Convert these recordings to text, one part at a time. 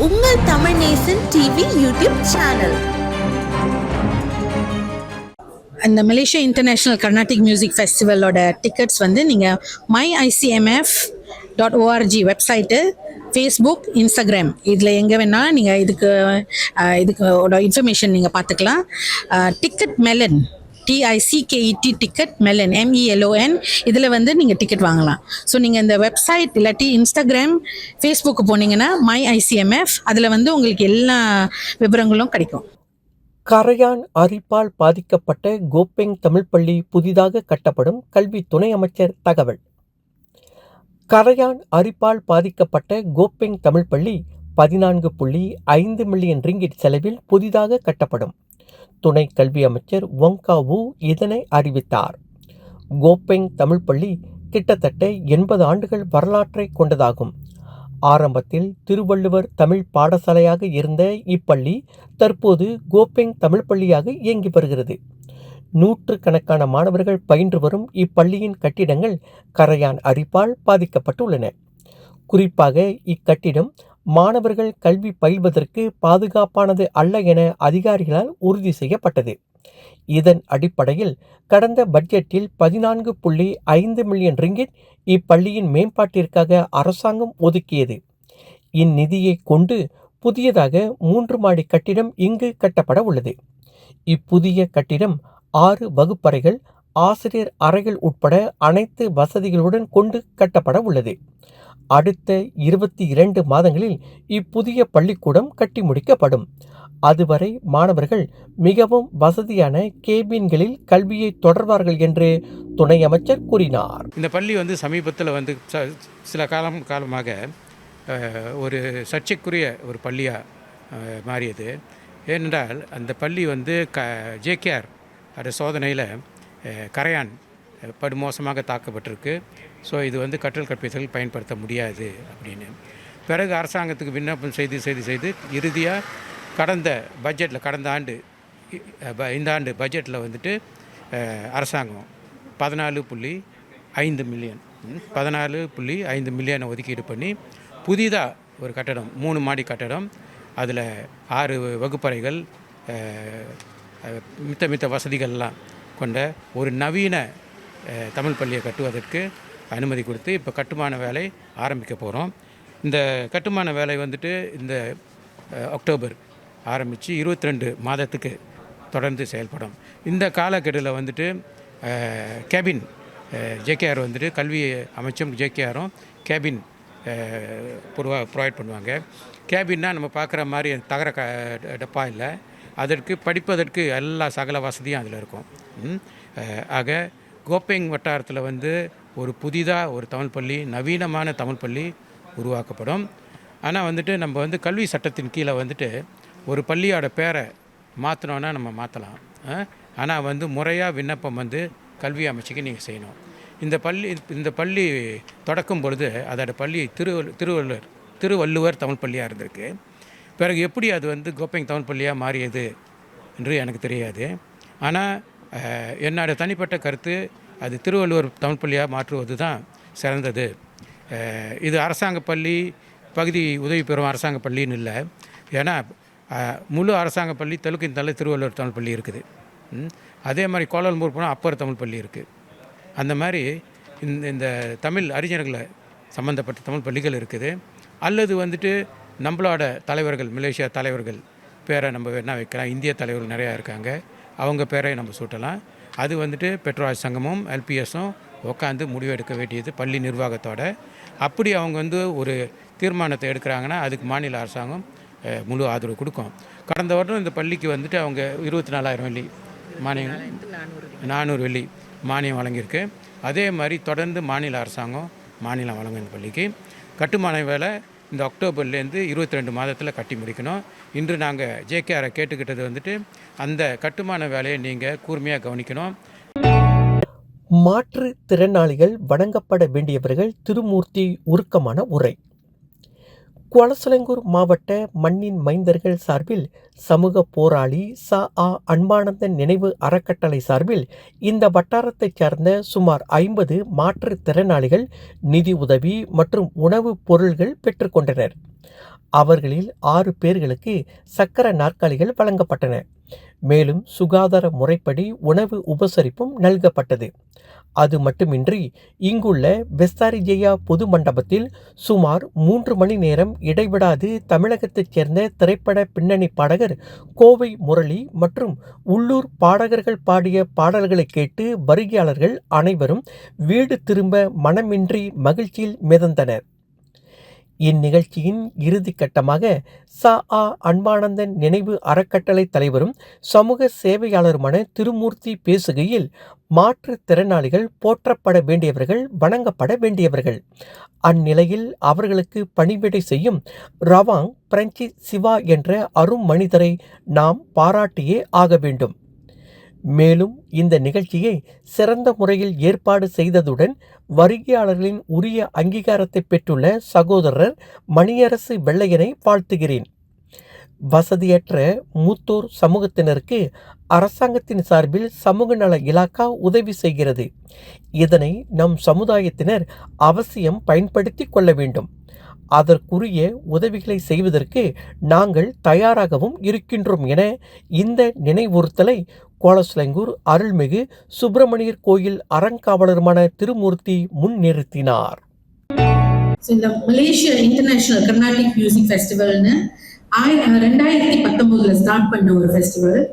உங்கள் Tamil Nesan TV YouTube channel. அந்த Malaysia international Carnatic music ஃபெஸ்டிவலோட டிக்கெட்ஸ் வந்து நீங்கள் myicmf.org வெப்சைட்டு, ஃபேஸ்புக், இன்ஸ்டாகிராம் இதில் எங்கே வேணால் நீங்கள் இதுக்கோட இன்ஃபர்மேஷன் நீங்கள் பார்த்துக்கலாம். Ticket melon TICKET ticket melon MELON இதில் வந்து நீங்கள் டிக்கெட் வாங்கலாம். ஸோ நீங்கள் இந்த வெப்சைட் இல்லாட்டி இன்ஸ்டாகிராம், ஃபேஸ்புக்கு போனீங்கன்னா myicmf அதில் வந்து உங்களுக்கு எல்லா விவரங்களும் கிடைக்கும். கரையான் அரிப்பால் பாதிக்கப்பட்ட கோப்பெங் தமிழ் பள்ளி புதிதாக கட்டப்படும், கல்வி துணை அமைச்சர் தகவல். கரையான் அரிப்பால் பாதிக்கப்பட்ட கோப்பெங் தமிழ் பள்ளி 14.5 மில்லியன் ரிங்கிட் செலவில் புதிதாக கட்டப்படும். துணை கல்வி அமைச்சர் வொங்கா வு இதனை அறிவித்தார். கோப்பெங் தமிழ் பள்ளி கிட்டத்தட்ட 80 ஆண்டுகள் வரலாற்றை கொண்டதாகும். ஆரம்பத்தில் திருவள்ளுவர் தமிழ் பாடசாலையாக இருந்த இப்பள்ளி தற்போது கோப்பெங் தமிழ் பள்ளியாக இயங்கி வருகிறது. 100கணக்கான மாணவர்கள் பயின்று வரும் இப்பள்ளியின் கட்டிடங்கள் கரையான் அரிப்பால் பாதிக்கப்பட்டுள்ளன. குறிப்பாக இக்கட்டிடம் மாணவர்கள் கல்வி பயில்வதற்கு பாதுகாப்பானது அல்ல என அதிகாரிகளால் உறுதி செய்யப்பட்டது. இதன் அடிப்படையில் கடந்த பட்ஜெட்டில் 14.5 மில்லியன் ரிங்கிட் இப்பள்ளியின் மேம்பாட்டிற்காக அரசாங்கம் ஒதுக்கியது. இந்நிதியை கொண்டு புதியதாக 3 மாடி கட்டிடம் இங்கு கட்டப்பட உள்ளது. இப்புதிய கட்டிடம் 6 வகுப்பறைகள், ஆசிரியர் அறைகள் உட்பட அனைத்து வசதிகளுடன் கொண்டு கட்டப்பட உள்ளது. அடுத்த 22 மாதங்களில் இப்புதிய பள்ளிக்கூடம் கட்டி முடிக்கப்படும். அதுவரை மாணவர்கள் மிகவும் வசதியான கேபின்களில் கல்வியை தொடர்வார்கள் என்று துணை அமைச்சர் கூறினார். இந்த பள்ளி வந்து சமீபத்தில் வந்து சில காலமாக ஒரு சர்ச்சைக்குரிய ஒரு பள்ளியாக மாறியது. ஏனென்றால் அந்த பள்ளி வந்து JKR அது சோதனையில் கரையான் படுமோசமாக தாக்கப்பட்டிருக்கு. ஸோ இது வந்து கற்றல் கற்பித்தல் பயன்படுத்த முடியாது அப்படின்னு பிறகு அரசாங்கத்துக்கு விண்ணப்பம் செய்து இறுதியாக கடந்த ஆண்டு இந்த ஆண்டு பட்ஜெட்டில் வந்துட்டு அரசாங்கம் 14.5 மில்லியனை ஒதுக்கீடு பண்ணி புதிதாக ஒரு கட்டடம், 3 மாடி கட்டடம், அதில் 6 வகுப்பறைகள், மித்த வசதிகள்லாம் கொண்ட ஒரு நவீன தமிழ் பள்ளியை கட்டுவதற்கு அனுமதி கொடுத்து இப்போ கட்டுமான வேலை ஆரம்பிக்க போகிறோம். இந்த கட்டுமான வேலை வந்துட்டு இந்த அக்டோபர் ஆரம்பித்து 22 மாதத்துக்கு தொடர்ந்து செயல்படும். இந்த காலக்கெடுவில் வந்துட்டு கேபின் JKR வந்துட்டு கல்வி அமைச்சும் JKRம் கேபின் ப்ரொவைட் பண்ணுவாங்க. கேபின்னா நம்ம பார்க்குற மாதிரி தகர டப்பா இல்லை, அதற்கு படிப்பதற்கு எல்லா சகல வசதியும் அதில் இருக்கும். ஆக கோப்பெங் வட்டாரத்தில் வந்து ஒரு புதிதாக ஒரு தமிழ் பள்ளி, நவீனமான தமிழ் பள்ளி உருவாக்கப்படும். ஆனால் வந்துட்டு நம்ம வந்து கல்வி சட்டத்தின் கீழே வந்துட்டு ஒரு பள்ளியோட பேரை மாற்றினோன்னா நம்ம மாற்றலாம். ஆனால் வந்து முறையாக விண்ணப்பம் வந்து கல்வி அமைச்சுக்கு நீங்கள் செய்யணும். இந்த பள்ளி தொடக்கும் பொழுது அதோட பள்ளி திருவள்ளுவர் தமிழ் பள்ளியாக இருந்திருக்கு. பிறகு எப்படி அது வந்து கோப்பெங் தமிழ் பள்ளியாக மாறியது என்று எனக்கு தெரியாது. ஆனால் என்னோட தனிப்பட்ட கருத்து, அது திருவள்ளுவர் தமிழ் பள்ளியாக மாற்றுவது தான் சிறந்தது. இது அரசாங்க பள்ளி, பகுதி உதவி பெறும் அரசாங்க பள்ளின்னு இல்லை. ஏன்னா முழு அரசாங்க பள்ளி தெலுக்கின் திருவள்ளுவர் தமிழ் பள்ளி இருக்குது. அதே மாதிரி கோலாலம்பூர் போனால் அப்பர் தமிழ் பள்ளி இருக்குது. அந்த மாதிரி இந்த தமிழ் அறிஞர்களை சம்மந்தப்பட்ட தமிழ் பள்ளிகள் இருக்குது. அல்லது வந்துட்டு நம்மளோட தலைவர்கள், மலேசியா தலைவர்கள் பேரை நம்ம என்ன வைக்கலாம், இந்திய தலைவர்கள் நிறையா இருக்காங்க, அவங்க பேரை நம்ம சூட்டலாம். அது வந்துட்டு பெற்றோர் சங்கமும் LPSம் உட்காந்து முடிவெடுக்க வேண்டியது பள்ளி நிர்வாகத்தோட. அப்படி அவங்க வந்து ஒரு தீர்மானத்தை எடுக்கிறாங்கன்னா அதுக்கு மாநில அரசாங்கம் முழு ஆதரவு கொடுக்கும். கடந்த வருடம் இந்த பள்ளிக்கு வந்துட்டு அவங்க 24,000 வெள்ளி மானியம், 400 வெள்ளி மானியம் வழங்கியிருக்கு. அதே மாதிரி தொடர்ந்து மாநில அரசாங்கம் மானியம் வழங்கும். இந்த பள்ளிக்கு கட்டுமான வேலை இந்த அக்டோபர்லேருந்து 22 மாதத்தில் கட்டி முடிக்கணும். இன்று நாங்கள் JKRஐ கேட்டுக்கிட்டது வந்துட்டு அந்த கட்டுமான வேலையை நீங்கள் கூர்மையாக கவனிக்கணும். மாற்றுத்திறனாளிகள் வழங்கப்பட வேண்டியவர்கள் திருமூர்த்தி உருக்கமான உரை. குலசலங்கூர் மாவட்ட மண்ணின் மைந்தர்கள் சார்பில் சமூக போராளி அன்பானந்தன் நினைவு அறக்கட்டளை சார்பில் இந்த வட்டாரத்தைச் சார்ந்த சுமார் 50 மாற்றுத்திறனாளிகள் நிதி உதவி மற்றும் உணவுப் பொருள்கள் பெற்றுக்கொண்டனர். அவர்களில் 6 பேர்களுக்கு சக்கர நாற்காலிகள் வழங்கப்பட்டன. மேலும் சுகாதார முறைப்படி உணவு உபசரிப்பும் நல்கப்பட்டது. அது மட்டுமின்றி இங்குள்ள பெஸ்தாரிஜெயா பொது மண்டபத்தில் சுமார் 3 மணி நேரம் இடைவிடாது தமிழகத்தைச் சேர்ந்த திரைப்பட பின்னணி பாடகர் கோவை முரளி மற்றும் உள்ளூர் பாடகர்கள் பாடிய பாடல்களை கேட்டு வருகையாளர்கள் அனைவரும் வீடு திரும்ப மனமின்றி மகிழ்ச்சியில் மிதந்தனர். இந்நிகழ்ச்சியின் இறுதி கட்டமாக ச.ஆ. அன்பானந்தன் நினைவு அறக்கட்டளை தலைவரும் சமூக சேவையாளருமான திருமூர்த்தி பேசுகையில், மாற்றுத்திறனாளிகள் போற்றப்பட வேண்டியவர்கள், வணங்கப்பட வேண்டியவர்கள். அந்நிலையில் அவர்களுக்கு பணிவிடை செய்யும் ரவாங் பிரெஞ்சி சிவா என்ற அரும் மனிதரை நாம் பாராட்டியே ஆக வேண்டும். மேலும் இந்த நிகழ்ச்சியை சிறந்த முறையில் ஏற்பாடு செய்ததுடன் வருகையாளர்களின் உரிய அங்கீகாரத்தை பெற்றுள்ள சகோதரர் மணியரசு வெள்ளையனை வாழ்த்துகிறேன். வசதியற்ற மூத்தோர் சமூகத்தினருக்கு அரசாங்கத்தின் சார்பில் சமூக நல இலாக்கா உதவி செய்கிறது. இதனை நம் சமுதாயத்தினர் அவசியம் பயன்படுத்தி கொள்ள வேண்டும். அதற்குரிய உதவிகளை செய்வதற்கு நாங்கள் தயாராகவும் இருக்கின்றோம் என இந்த நினைவுறுத்தலை கோலஸ்லங்கூர் அருள்மிகு சுப்பிரமணியர் கோயில் அறங்காவலருமான திருமூர்த்தி முன்னிறுத்தினார். இந்த மலேசியா இன்டர்நேஷனல் கர்நாடிக் மியூசிக் ஃபெஸ்டிவல்னு 2019 ஸ்டார்ட் பண்ண ஒரு ஃபெஸ்டிவல்.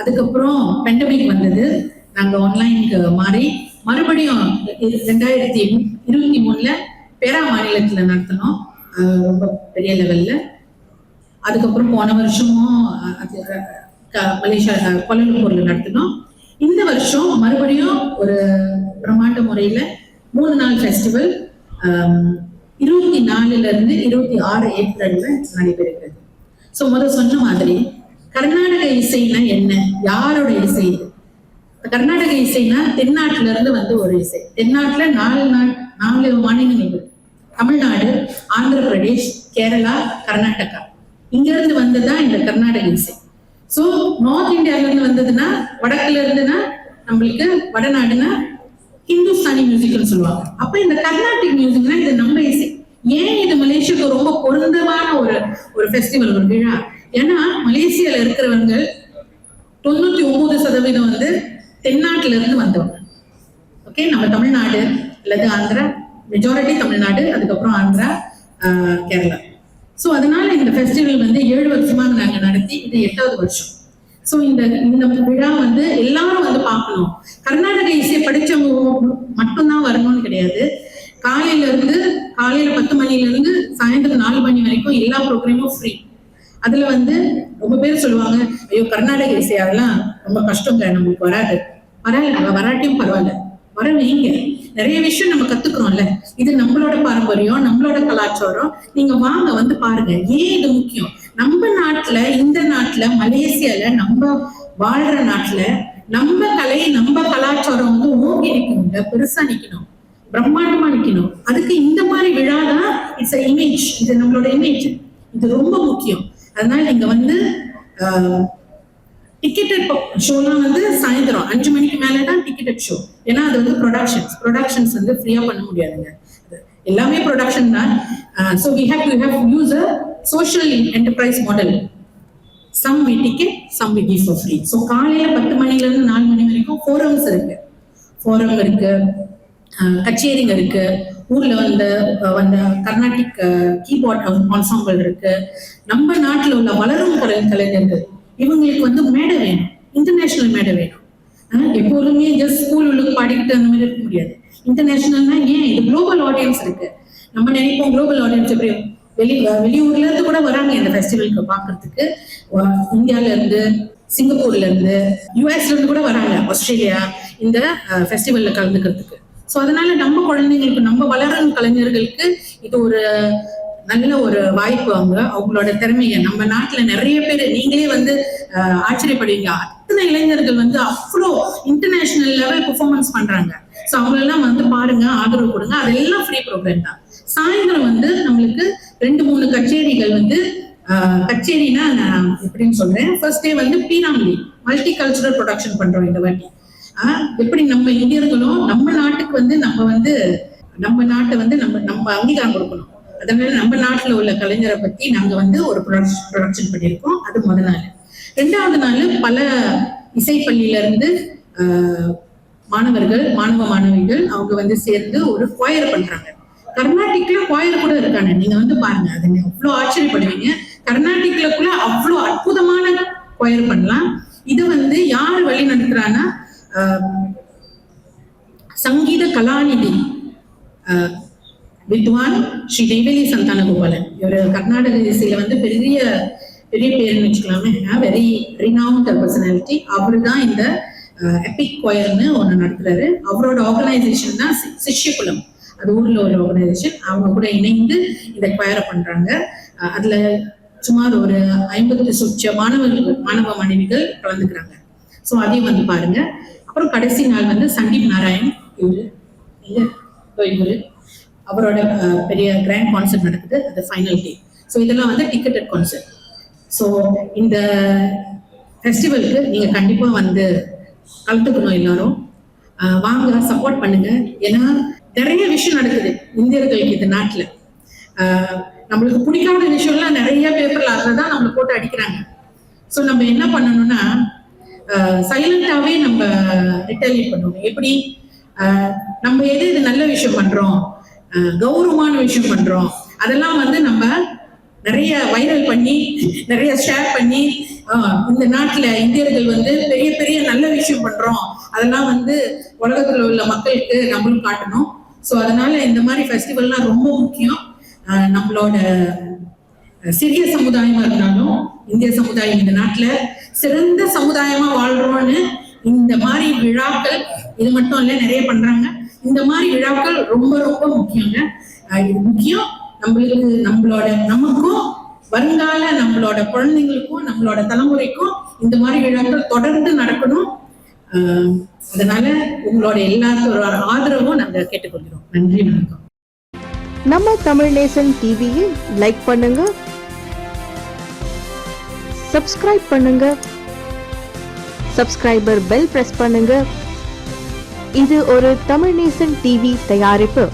அதுக்கப்புறம் பெண்டமிக் வந்தது, நாங்கள் ஆன்லைனுக்கு மாறி மறுபடியும் 2023 பேரா மாநிலத்தில் நடத்தினோம், ரொம்ப பெரிய லெவல்ல. அதுக்கப்புறம் போன வருஷமும் மலேசியா கோலாலம்பூர்ல நடத்தினோம். இந்த வருஷம் மறுபடியும் ஒரு பிரம்மாண்ட முறையில 3 நாள் ஃபெஸ்டிவல் 24 இருந்து 26 ஏப்ரல்ல நடைபெறுகிறது. ஸோ முதல் சொன்ன மாதிரி கர்நாடக இசைனா என்ன, யாரோட இசை? கர்நாடக இசைனா தென்னாட்டுல இருந்து வந்து ஒரு இசை. தென்னாட்டுல 4 மாநிலங்கள், தமிழ்நாடு, ஆந்திர பிரதேஷ், கேரளா, கர்நாடகா, இங்க இருந்து வந்ததுதான் இந்த கர்நாடக இசை. ஸோ நார்த் இந்தியால இருந்து வந்ததுன்னா, வடக்குல இருந்துன்னா நம்மளுக்கு வடநாடுனா ஹிந்துஸ்தானி மியூசிக்னு சொல்லுவாங்க. அப்ப இந்த கர்நாடிக் மியூசிக்னா இது நம்ம இசை. ஏன் இது மலேசியாவுக்கு ரொம்ப பொருந்தமான ஒரு ஃபெஸ்டிவல், ஒரு விழா? ஏன்னா மலேசியால இருக்கிறவங்க 99% வந்து தென்னாட்டுல இருந்து வந்தவங்க. ஓகே, நம்ம தமிழ்நாடு அல்லது ஆந்திரா, மெஜாரிட்டி தமிழ்நாடு, அதுக்கப்புறம் ஆந்திரா, கேரளா. ஸோ அதனால இந்த ஃபெஸ்டிவல் வந்து 7 வருஷமாக நாங்கள் நடத்தி, இது 8வது வருஷம். ஸோ இந்த விழா வந்து எல்லாரும் வந்து பார்க்கணும். கர்நாடக இசையை படிச்சவங்க மட்டும்தான் வரணும்னு கிடையாது. காலையில 10 மணில இருந்து சாயந்தரம் 4 மணி வரைக்கும் எல்லா ப்ரோக்ராமும் ஃப்ரீ. அதுல வந்து ரொம்ப பேர் சொல்லுவாங்க, ஐயோ கர்நாடக இசை அதெல்லாம் ரொம்ப கஷ்டங்க, நம்மளுக்கு வராட்டியும் பரவாயில்ல, வர வைங்க. நிறைய விஷயம் நம்ம கத்துக்கிறோம்ல, இது நம்மளோட பாரம்பரியம், நம்மளோட கலாச்சாரம். நீங்க வாங்க வந்து பாருங்க. ஏன் இது முக்கியம்? நம்ம நாட்டுல, இந்த நாட்டுல, மலேசியால, நம்ம வாழ்ற நாட்டுல நம்ம கலை, நம்ம கலாச்சாரம் வந்து ஓங்கி நிற்கணுங்க, பெருசா நிக்கணும், பிரம்மாண்டமா நிக்கணும். அதுக்கு இந்த மாதிரி விழா தான் இட்ஸ் இமேஜ், இது நம்மளோட இமேஜ், இது ரொம்ப முக்கியம். அதனால நீங்க வந்து டிக்கெட்டட் ஷோலாம் வந்து சாயந்தரம் 5 மணிக்கு மேலதான் டிக்கெட்டட் ஷோ. ஏன்னா அது வந்து ப்ரொடக்ஷன்ஸ் வந்து ஃப்ரீயா பண்ண முடியாதுங்க, எல்லாமே ப்ரொடக்ஷன் தான். So we have to use a social enterprise model. Some we ticket, some we give for free. So காலையில 10 மணில இருந்து 4 மணி வரைக்கும் ஃபோரம்ஸ் இருக்கு, கச்சேரிங்க இருக்கு. ஊர்ல வந்த கர்நாடிக் கீபோர்ட் ஆன்சாம்பிள் இருக்கு. நம்ம நாட்டுல உள்ள வளரும் கலைஞர்கள், இவங்களுக்கு வந்து மேடை வேணும், இன்டர்நேஷனல் மேடை வேணும். எப்போதுமே ஜஸ்ட் ஸ்கூல் உள்ளுக்கு பாடிக்கிட்டு அந்த மாதிரி இருக்க முடியாது. இன்டர்நேஷனல்னா ஏன், இது குளோபல் ஆடியன்ஸ் இருக்கு. நம்ம நினைப்போம் குளோபல் ஆடியன்ஸ் எப்படி, வெளியூர்ல இருந்து கூட வராங்க இந்த ஃபெஸ்டிவலுக்கு பாக்குறதுக்கு. இந்தியால இருந்து, சிங்கப்பூர்ல இருந்து, யுஎஸ்ல இருந்து கூட வராங்க, ஆஸ்திரேலியா, இந்த ஃபெஸ்டிவல்ல கலந்துக்கிறதுக்கு. ஸோ அதனால நம்ம குழந்தைங்களுக்கு, நம்ம வளரும் கலைஞர்களுக்கு இது ஒரு நல்ல ஒரு வாய்ப்பு. அவங்களோட திறமைய நம்ம நாட்டுல நிறைய பேர், நீங்களே வந்து ஆச்சரியப்படுவீங்க, அத்தனை இளைஞர்கள் வந்து அவ்வளோ இன்டர்நேஷனல் லெவல் பெர்ஃபார்மன்ஸ் பண்றாங்க. ஸோ அவங்களெல்லாம் வந்து பாருங்க, ஆதரவு கொடுங்க. அதெல்லாம் ஃப்ரீ ப்ரோக்ராம் தான். சாயந்தரம் வந்து நம்மளுக்கு 2-3 கச்சேரிகள் வந்து, கச்சேரினா நான் எப்படின்னு சொல்றேன். ஃபர்ஸ்ட் டே வந்து பீராமலி மல்டி கல்ச்சுரல் ப்ரொடக்ஷன் பண்றோம் இந்த வாட்டி. எப்படி நம்ம இந்தியர்களும் நம்ம நாட்டுக்கு வந்து நம்ம நாட்டை வந்து நம்ம அங்கீகாரம் கொடுக்கணும். அதனால நம்ம நாட்டுல உள்ள கலைஞரை பத்தி நாங்க வந்து ஒரு ப்ரொடக்ஷன் பண்ணியிருக்கோம். அது முதல் நாள். 2வது நாள் பல இசைப்பள்ளியில இருந்து மாணவிகள் அவங்க வந்து சேர்ந்து ஒரு குவாயர் பண்றாங்க. கர்நாடிக்ல குவாயர் கூட இருக்காங்க. நீங்க வந்து பாருங்க, அது அவ்வளவு ஆச்சரியப்படுவீங்க. கர்நாடிக்ல அவ்வளவு அற்புதமான குவாயர் பண்ணலாம். இது வந்து யார் வழி நடத்துறாங்கன்னா சங்கீத கலாநிதி வித்வான் ஸ்ரீ நெய்வேலி சந்தான கோபாலன். இவர் கர்நாடக இசையில வந்து பெரிய பேருன்னு வச்சுக்கலாமே, வெரி ரினவுண்ட் பர்சனாலிட்டி. அவரு தான் இந்த எபிக் குவாயர்னு ஒன்று நடத்துறாரு. அவரோட ஆர்கனைசேஷன் தான் சிஷ்யகுலம், அது ஊர்ல ஒரு ஆர்கனைசேஷன். அவங்க கூட இணைந்து இந்த குவாயரை பண்றாங்க. அதுல சுமார் ஒரு 50 சொச்ச மாணவ மாணவிகள் கலந்துக்கிறாங்க. ஸோ அதையும் வந்து பாருங்க. அப்புறம் கடைசி நாள் வந்து சந்தீப் நாராயண் இவரு அவரோட பெரிய கிராண்ட் கான்சர்ட் நடக்குது, அது ஃபைனல் டே. ஸோ இதெல்லாம் வந்து டிக்கெட்டட் கான்சர்ட். ஸோ இந்த ஃபெஸ்டிவலுக்கு நீங்க கண்டிப்பா வந்து கலந்துக்கணும். எல்லாரும் வாங்க, சப்போர்ட் பண்ணுங்க. ஏன்னா நிறைய விஷயம் நடக்குது இந்தியர்களுக்கு இந்த நாட்டுல. நம்மளுக்கு பிடிக்காத விஷயம்லாம் நிறைய பேப்பர்ல அதுலதான் நம்மளை போட்டு அடிக்கிறாங்க. ஸோ நம்ம என்ன பண்ணணும்னா சைலண்டாவே நம்ம ரிட்டாலியேட் பண்ணுவோம். எப்படி நம்ம எது நல்ல விஷயம் பண்றோம், கௌரவமான விஷயம் பண்றோம், அதெல்லாம் வந்து நம்ம நிறைய வைரல் பண்ணி நிறைய ஷேர் பண்ணி இந்த நாட்டுல இந்தியர்கள் வந்து பெரிய பெரிய நல்ல விஷயம் பண்றோம், அதெல்லாம் வந்து உலகத்துல உள்ள மக்களுக்கு நம்மளும் காட்டணும். ஸோ அதனால இந்த மாதிரி ஃபெஸ்டிவல்லாம் ரொம்ப முக்கியம். நம்மளோட சிறிய சமுதாயமா இருந்தாலும் இந்திய சமுதாயம் இந்த நாட்டுல சிறந்த சமுதாயமா வாழ்றோம்னு இந்த மாதிரி விழாக்கள், இது மட்டும் இல்ல நிறைய பண்றாங்க. இந்த மாதிரி விழாக்கள் ரொம்ப ரொம்ப முக்கியங்க. இது முக்கியம் நமக்கும் வருங்கால நம்மளோட குழந்தைங்களுக்கும் நம்மளோட தலைமுறைக்கும் இந்த மாதிரி விழாக்கள் தொடர்ந்து நடக்கணும். அதனால உங்களோட எல்லாத்தோட ஆதரவும் நாங்க கேட்டுக்கொள்கிறோம். நன்றி, வணக்கம். நம்ம தமிழ் நேசன் டிவியை லைக் பண்ணுங்க, சப்ஸ்கிரைப் பண்ணுங்க, சப்ஸ்கிரைபர் பெல் பிரஸ் பண்ணுங்க. இது ஒரு தமிழ் நேசன் டிவி தயாரிப்பு.